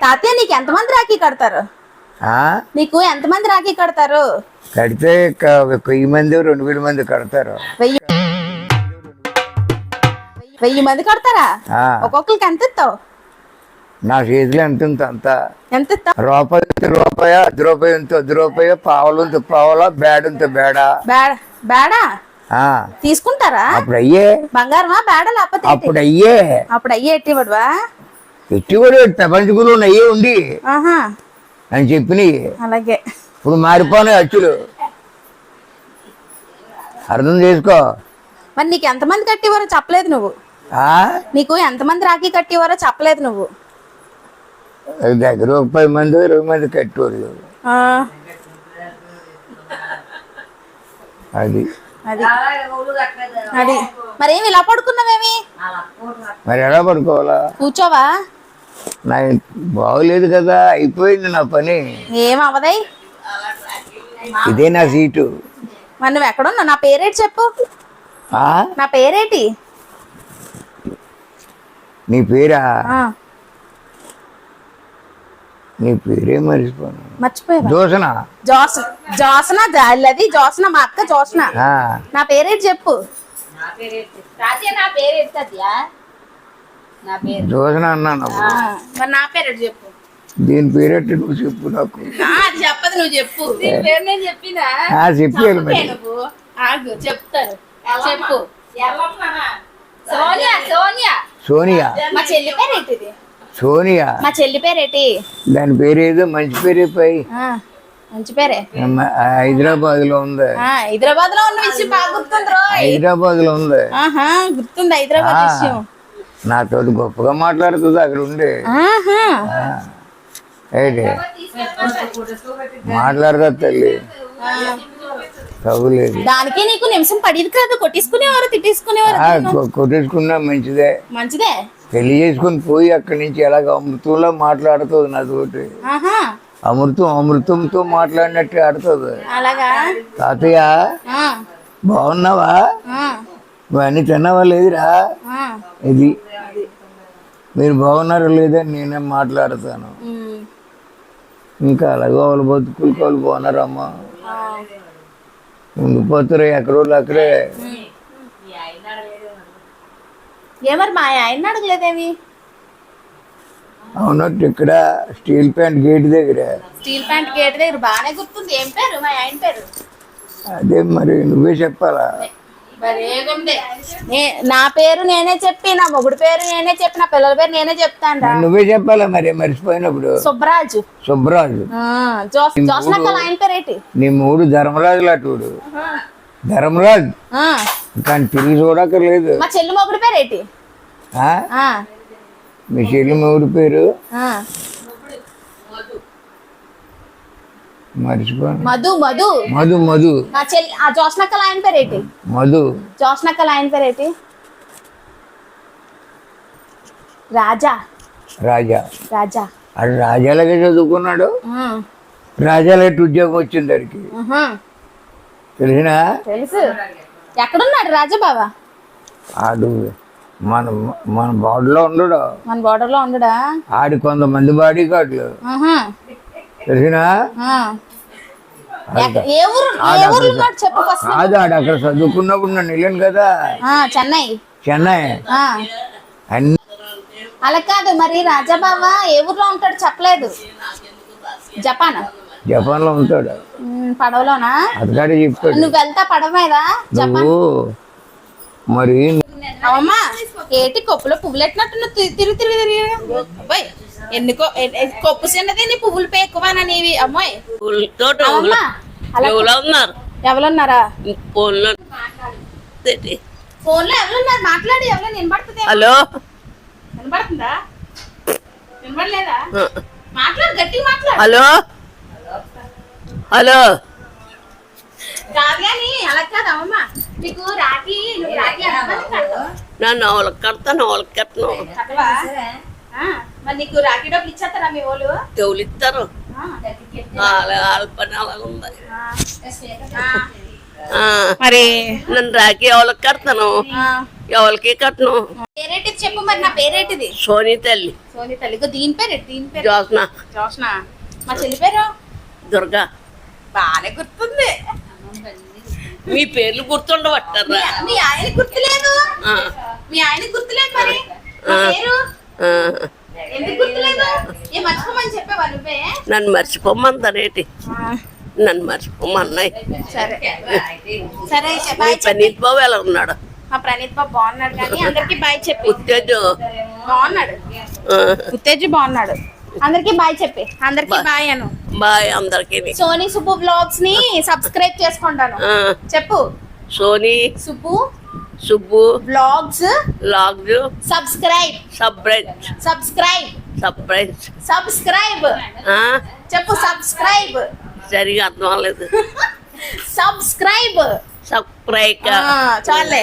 తాతయ్య నీకు ఎంతమంది రాఖీ కడతారు? నీకు ఎంతమంది రాఖీ కడతారు? కడితే 1000 మంది 2000 మంది కడతారు. 1000 మంది కడతారా? ఒక్కొక్కరికి ఎంత ఇస్తావు? నా చేతిలో ఎంత ఉంది అంత. ఎంత ఇస్తావు? రూపాయి అర్ధ రూపాయి ఉంటే అర్ధ రూపాయి, పావులు ఉంటే పావులా, బేడ ఉంటే బేడా. బేడా తీసుకుంటారా? అప్పుడు అయ్యే బంగారమా బేడ లేకపోతే అప్పుడు అయ్యే ఎట్టివాడువా? ఎట్టివాడు ప్రపంచ గురువు అయ్యే ఉండి అని చెప్పినవి. అలాగే ఇప్పుడు మారిపోయినాయి అచ్చులు, అర్థం చేసుకో. మరి నీకు ఎంతమంది కట్టేవారో చెప్పలేదు నువ్వు. నీకు ఎంతమంది రాఖీ కట్టేవారో చెప్పలేదు నువ్వు. దగ్గర 10 మంది 20 మంది కట్టేవాళ్ళు. అది అది అది మరేమి ఇలా పడుకున్నావేమి? మరి ఎలా పడుకోవాలా? కూర్చోవా? నా బాగోలేదు కదా, అయిపోయింది నా పని. ఏం అవదై, ఇదే నా సీటు. మరి నువ్వు ఎక్కడున్నావు? నా పేరేటి చెప్పు. నా పేరేటి? నీ పేరా? నీ పేరే మర్చిపోయా. జోసన. జోసన అది జోసన, మా అక్క జోసన. నా పేరేటి చెప్పు. జోసన అన్నాను. మరి నా పేరేటి చెప్పు. దీని పేరేటి నువ్వు చెప్పు నాకు. అది చెప్పదు, నువ్వు చెప్పు. దీని పేరు నేను చెప్పినా చెప్పాను మరి. చెప్తారు చెప్పు. సోనియా. సోనియా సోనియా. మా చెల్లి పేరేటి? సోనియా మా చెల్లి పేరేటి? దాని పేరేదో మంచి పేరే. మంచి పేరే. హైదరాబాద్ లో ఉంది. హైదరాబాద్ లో ఉన్న విషయం బాగా గుర్తుంది. హైదరాబాద్ లో ఉంది. గుర్తుంది హైదరాబాద్ విషయం. నాతో గొప్పగా మాట్లాడుతుంది అక్కడ ఉండే. ఏంటి మాట్లాడదా తల్లి? తగులేదు. దానికి నీకు నిమిషం పడేది కాదు. కొట్టేసుకునేవారు, తిట్టేసుకునేవారు. కొట్టేసుకున్నా మంచిదే. మంచిదే. పెళ్లి చేసుకుని పోయి అక్కడి నుంచి ఎలాగ అమృతంలో మాట్లాడుతుంది నాతోటి. అమృతంతో మాట్లాడినట్టు ఆడుతుంది. అలాగా? తాతయ్య బాగున్నావా? ఇవన్నీ తిన్నావా? లేదురా. ఇది మీరు బాగున్నారా లేదని నేనేం మాట్లాడతాను. ఇంకా అలాగే వాళ్ళ బతుకులు వాళ్ళు బాగున్నారమ్మా. ఉండిపోతారు ఎక్కడోళ్ళు అక్కడే. ఏమరి మా ఆయన అడగలేదేమి? అవునట్టు ఇక్కడ స్టీల్ ప్లాంట్ గేట్ దగ్గర. స్టీల్ ప్లాంట్ గేట్ దగ్గర బాగానే గుర్తుంది. ఏం పేరు మా ఆయన పేరు? అదే మరి నువ్వే చెప్పాలా? నా పేరు నేనే చెప్పి, నా మొగుడు పేరు నేనే చెప్పి, నా పిల్లల పేరు నేనే చెప్తాను. నువ్వే చెప్పాలా మరి మర్చిపోయినప్పుడు. సుబ్బరాజు. జోస్నక్కల ఆయన పేరేటి? నీ మూడు ధర్మరాజు లాంటి ధర్మరాజు. కానీ తిరిగి చూడక్కర్లేదు. మా చెల్లి మొగుడు పేరేటి? మీ చెల్లి మొగుడు పేరు మర్చిపోయాను. మధు. మధు మధు మధు. మా చెల్లి ఆ జోస్నక్కల ఆయన పేరేటి? మధు. జోస్నక్కల ఆయన పేరేటి? రాజా. రాజా. రాజా. అది రాజాలకే చదువుకున్నాడు. రాజాలకి ఉద్యోగం వచ్చింది దానికి. తెలిసినా? తెలుసు. ఎక్కడున్నాడు రాజా బావా? ఆడు మన మన బోర్డర్లో ఉండడు. మన బోర్డర్లో ఉండడా? ఆడి కొంతమంది బాడీ గార్డులు. తెలిసినా? కాదు ఆడు అక్కడ చదువుకున్నప్పుడు నన్ను వెళ్ళాను కదా చెన్నై. అన్ని అలా కాదు మరి. రాజా బావా ఏ ఊర్లో ఉంటాడు చెప్పలేదు. జపాన్ లో ఉంటాడు. పడవలోనా? అదిగాడే చెప్పాడు. నువ్వు వెళ్తా పడవ మీద? మరి అమ్మా ఏటి కొప్పులో పువ్వులు ఎట్టినట్టు తిరిగి ఎన్నికో కొప్పు చిన్నది, నీ పువ్వులు ఎక్కువనా నీవి? అమ్మాయి ఎవరున్నారా? ఫోన్ లో ఎవరున్నారు? మాట్లాడి. ఎవరైనా వినబడుతుంది? హలో, వినబడుతుందా? వినబడలేదా? మాట్లాడు, గట్టిగా మాట్లాడు. Hello hello. కాదు కానీ అలా కాదు అమ్మమ్మ. నీకు రాఖీ నన్ను వాళ్ళకి కడతాను, వాళ్ళకి కట్టను. మరి నీకు రాఖీ డబ్బులు ఇచ్చేస్తారా మీ వాళ్ళు? దేవుళ్ళు ఇస్తారు. వాళ్ళ పని అలా ఉంది. మరి నన్ను రాఖీ వాళ్ళకి కడతాను, ఎవరికి కట్నం పేరేటిది చెప్పు మరి, నా పేరేటిది? సోనీ తల్లి సోని తల్లిగో దీని పేరు, దీని పేరు జోస్న జోష్న. మా చెల్లి పేరు దుర్గా. బాగానే గుర్తుంది. మీ పేర్లు గుర్తుండబట్టారా? మీ ఆయన గుర్తులేదు, ఆ, మీ ఆయన గుర్తులేదు మరి నా పేరు ఆ. ఎందుకు గుర్తులేదు? ఏ మర్చిపోమని చెప్పావా నువ్వే? నన్ను మర్చిపోమంటారేటి? నన్ను మర్చిపోమన్నాయి. సరే సరే అయితే మీ బాయ్ చెప్పు. పనీత్ బాబు ఎలా ఉన్నాడు? మా ప్రణీత్ బాబు బాగున్నాడు, కానీ అందరికి బాయ్ చెప్పి. ఉత్తేజు బాగున్నాడు, ఉత్తేజ్ బాగున్నాడు. అందరికి బాయ్ చెప్పి, అందరికి బాయ్ అను. బాయ్ అందరికి. సోనీ సుబ్బు బ్లాగ్స్ ని సబ్స్క్రైబ్ చేసుకుంటాను చెప్పు. Soni Subbu Subbu blogs logs subscribe సబ్రైజ్ సబ్స్క్రైబ్ సబ్రైజ్ సబ్స్క్రైబ్ చెప్పు. సబ్స్క్రైబ్ సరిగా అర్థం అవ్వలేదు. సబ్స్క్రైబ్ సబ్స్క్రైబ్ చాలే.